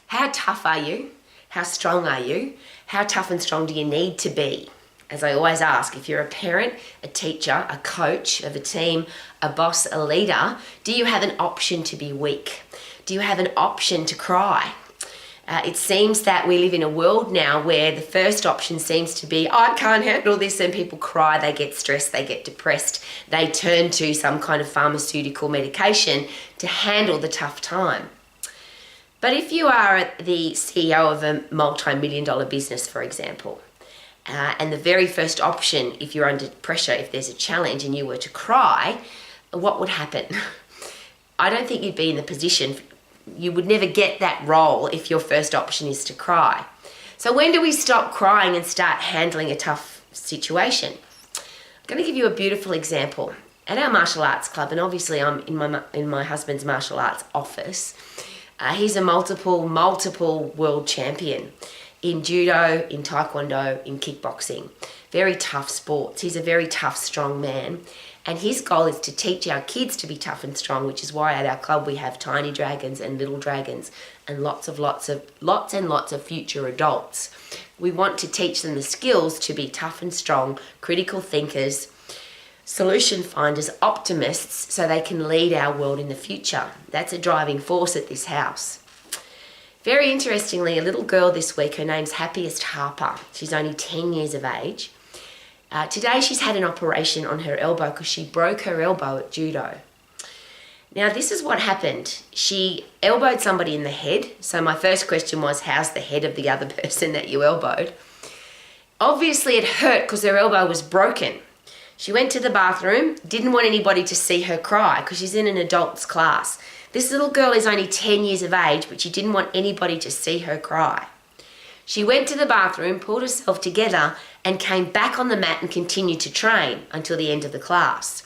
How tough are you? How strong are you? How tough and strong do you need to be? As I always ask, if you're a parent, a teacher, a coach of a team, a boss, a leader, do you have an option to be weak? Do you have an option to cry? It seems that we live in a world now where the first option seems to be, I can't handle this, and people cry, they get stressed, they get depressed, they turn to some kind of pharmaceutical medication to handle the tough time. But if you are the CEO of a multi-million-dollar business, for example, and the very first option, if you're under pressure, if there's a challenge and you were to cry, what would happen? I don't think you'd be in the position. You would never get that role if your first option is to cry. So when do we stop crying and start handling a tough situation? I'm going to give you a beautiful example. At our martial arts club, and obviously I'm in my husband's martial arts office, he's a multiple world champion in judo, in taekwondo, in kickboxing. Very tough sports. He's a very tough, strong man. And his goal is to teach our kids to be tough and strong, which is why at our club we have tiny dragons and little dragons and lots and lots of future adults. We want to teach them the skills to be tough and strong, critical thinkers, solution finders, optimists, so they can lead our world in the future. That's a driving force at this house. Very interestingly, a little girl this week, her name's Happiest Harper. She's only 10 years of age. Today she's had an operation on her elbow because she broke her elbow at judo. Now this is what happened. She elbowed somebody in the head. So my first question was, how's the head of the other person that you elbowed? Obviously it hurt because her elbow was broken. She went to the bathroom, didn't want anybody to see her cry because she's in an adult's class. This little girl is only 10 years of age, but she didn't want anybody to see her cry. She went to the bathroom, pulled herself together, and came back on the mat and continued to train until the end of the class.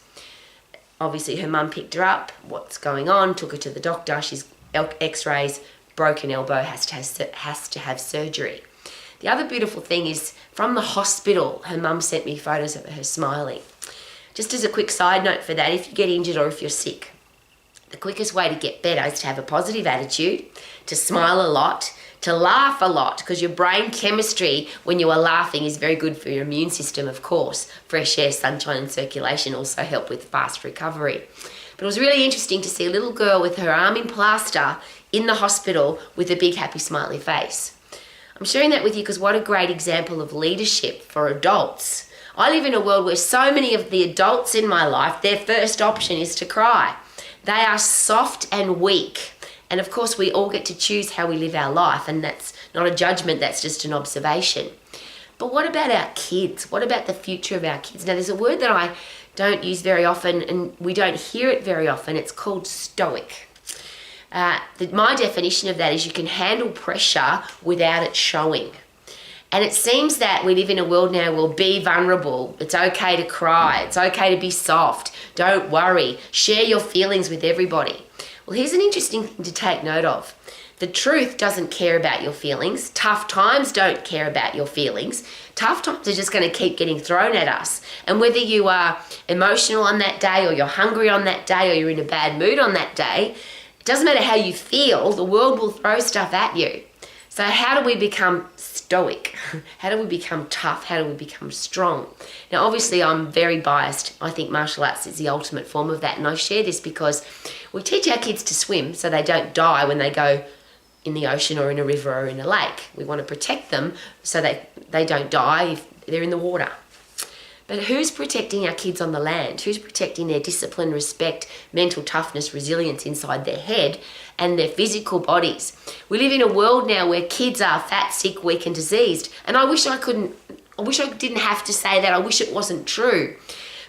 Obviously, her mum picked her up, what's going on, took her to the doctor. She's x-rays, broken elbow, has to have surgery. The other beautiful thing is, from the hospital, her mum sent me photos of her smiling. Just as a quick side note for that, if you get injured or if you're sick, the quickest way to get better is to have a positive attitude, to smile a lot, to laugh a lot, because your brain chemistry when you are laughing is very good for your immune system, of course. Fresh air, sunshine and circulation also help with fast recovery. But it was really interesting to see a little girl with her arm in plaster in the hospital with a big happy smiley face. I'm sharing that with you because what a great example of leadership for adults. I live in a world where so many of the adults in my life, their first option is to cry. They are soft and weak. And of course, we all get to choose how we live our life, and that's not a judgment, that's just an observation. But what about our kids? What about the future of our kids? Now, there's a word that I don't use very often, and we don't hear it very often. It's called stoic. My definition of that is you can handle pressure without it showing. And it seems that we live in a world now where be vulnerable. It's okay to cry. It's okay to be soft. Don't worry. Share your feelings with everybody. Well, here's an interesting thing to take note of. The truth doesn't care about your feelings. Tough times don't care about your feelings. Tough times are just going to keep getting thrown at us. And whether you are emotional on that day, or you're hungry on that day, or you're in a bad mood on that day, it doesn't matter how you feel, the world will throw stuff at you. So how do we become stoic? How do we become tough? How do we become strong? Now, obviously, I'm very biased. I think martial arts is the ultimate form of that. And I share this because we teach our kids to swim so they don't die when they go in the ocean or in a river or in a lake. We want to protect them so that they don't die if they're in the water. But who's protecting our kids on the land? Who's protecting their discipline, respect, mental toughness, resilience inside their head and their physical bodies? We live in a world now where kids are fat, sick, weak and diseased. And I wish I didn't have to say that. I wish it wasn't true.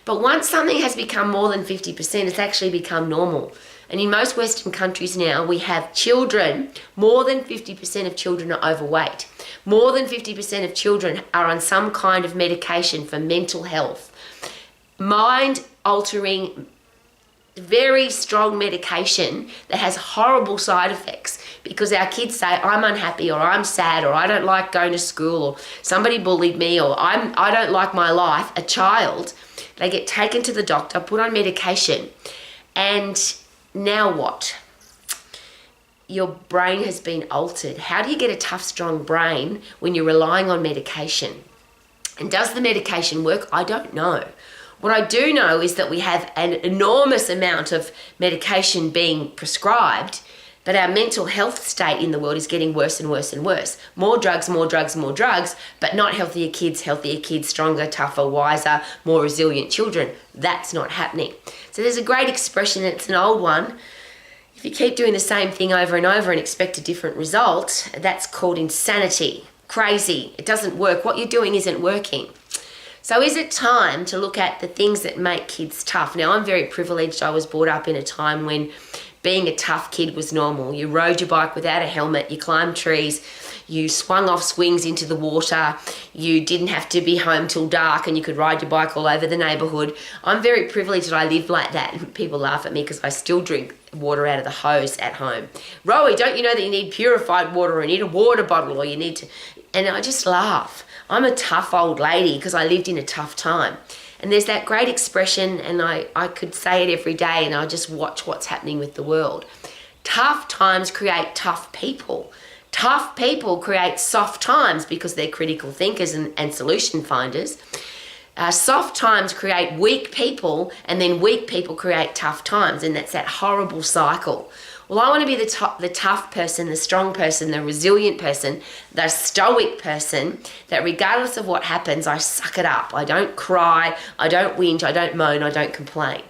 But once something has become more than 50%, it's actually become normal. And in most Western countries now, we have children, more than 50% of children are overweight. More than 50% of children are on some kind of medication for mental health. Mind-altering, very strong medication that has horrible side effects because our kids say, I'm unhappy, or I'm sad, or I don't like going to school, or somebody bullied me, or I don't like my life. A child, they get taken to the doctor, put on medication, and now what? your brain has been altered. How do you get a tough, strong brain when you're relying on medication? And does the medication work? I don't know. What I do know is that we have an enormous amount of medication being prescribed, but our mental health state in the world is getting worse and worse and worse. More drugs, more drugs, more drugs, but not healthier kids, stronger, tougher, wiser, more resilient children. That's not happening. So there's a great expression, it's an old one. If you keep doing the same thing over and over and expect a different result, that's called insanity. Crazy. It doesn't work. What you're doing isn't working. So is it time to look at the things that make kids tough? Now, I'm very privileged. I was brought up in a time when being a tough kid was normal. You rode your bike without a helmet, you climbed trees, you swung off swings into the water, you didn't have to be home till dark and you could ride your bike all over the neighbourhood. I'm very privileged that I lived like that. People laugh at me because I still drink water out of the hose at home. Rowie, don't you know that you need purified water or you need a water bottle or you need to... And I just laugh. I'm a tough old lady because I lived in a tough time. And there's that great expression, and I could say it every day, and I just watch what's happening with the world. Tough times create tough people. Tough people create soft times because they're critical thinkers and solution finders. Soft times create weak people, and then weak people create tough times, and that's that horrible cycle. Well, I want to be the tough person, the strong person, the resilient person, the stoic person, that regardless of what happens, I suck it up. I don't cry, I don't whinge, I don't moan, I don't complain.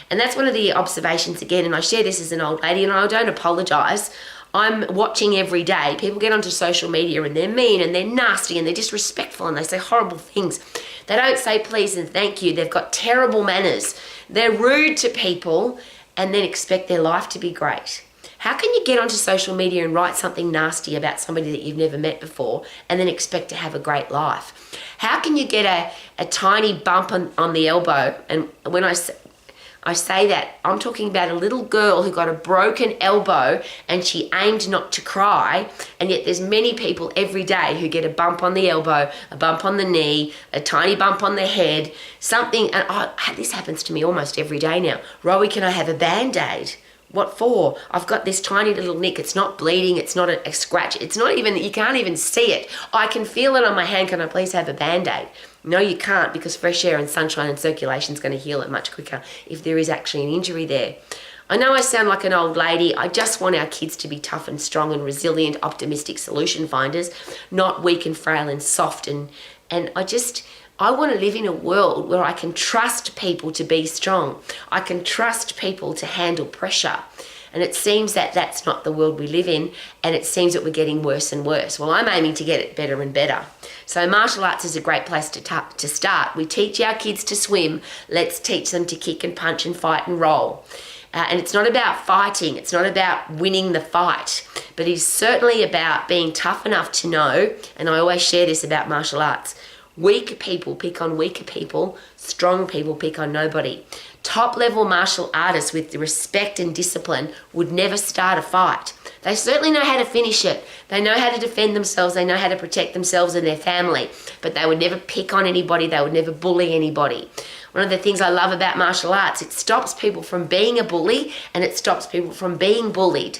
And that's one of the observations again, and I share this as an old lady, and I don't apologise. I'm watching every day. People get onto social media and they're mean and they're nasty and they're disrespectful and they say horrible things. They don't say please and thank you. They've got terrible manners. They're rude to people and then expect their life to be great. How can you get onto social media and write something nasty about somebody that you've never met before and then expect to have a great life? How can you get a tiny bump on the elbow? And when I say that, I'm talking about a little girl who got a broken elbow and she aimed not to cry, and yet there's many people every day who get a bump on the elbow, a bump on the knee, a tiny bump on the head, something, and this happens to me almost every day now. Rowie, can I have a Band-Aid? What for? I've got this tiny little nick. It's not bleeding. It's not a scratch. It's not even, you can't even see it. I can feel it on my hand. Can I please have a Band-Aid? No, you can't, because fresh air and sunshine and circulation is going to heal it much quicker if there is actually an injury there. I know I sound like an old lady. I just want our kids to be tough and strong and resilient, optimistic solution finders, not weak and frail and soft. And I want to live in a world where I can trust people to be strong. I can trust people to handle pressure. And it seems that that's not the world we live in, and it seems that we're getting worse and worse. Well, I'm aiming to get it better and better. So martial arts is a great place to start. We teach our kids to swim. Let's teach them to kick and punch and fight and roll. And it's not about fighting. It's not about winning the fight. But it's certainly about being tough enough to know, and I always share this about martial arts, weak people pick on weaker people, strong people pick on nobody. Top-level martial artists with the respect and discipline would never start a fight. They certainly know how to finish it. They know how to defend themselves. They know how to protect themselves and their family. But they would never pick on anybody. They would never bully anybody. One of the things I love about martial arts, it stops people from being a bully and it stops people from being bullied.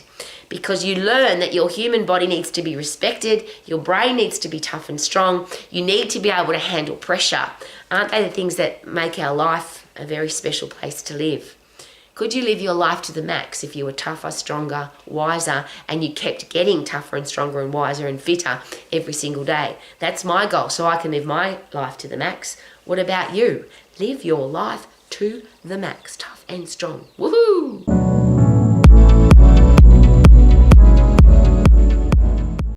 Because you learn that your human body needs to be respected, your brain needs to be tough and strong, you need to be able to handle pressure. Aren't they the things that make our life a very special place to live? Could you live your life to the max if you were tougher, stronger, wiser, and you kept getting tougher and stronger and wiser and fitter every single day? That's my goal, so I can live my life to the max. What about you? Live your life to the max, tough and strong. Woohoo!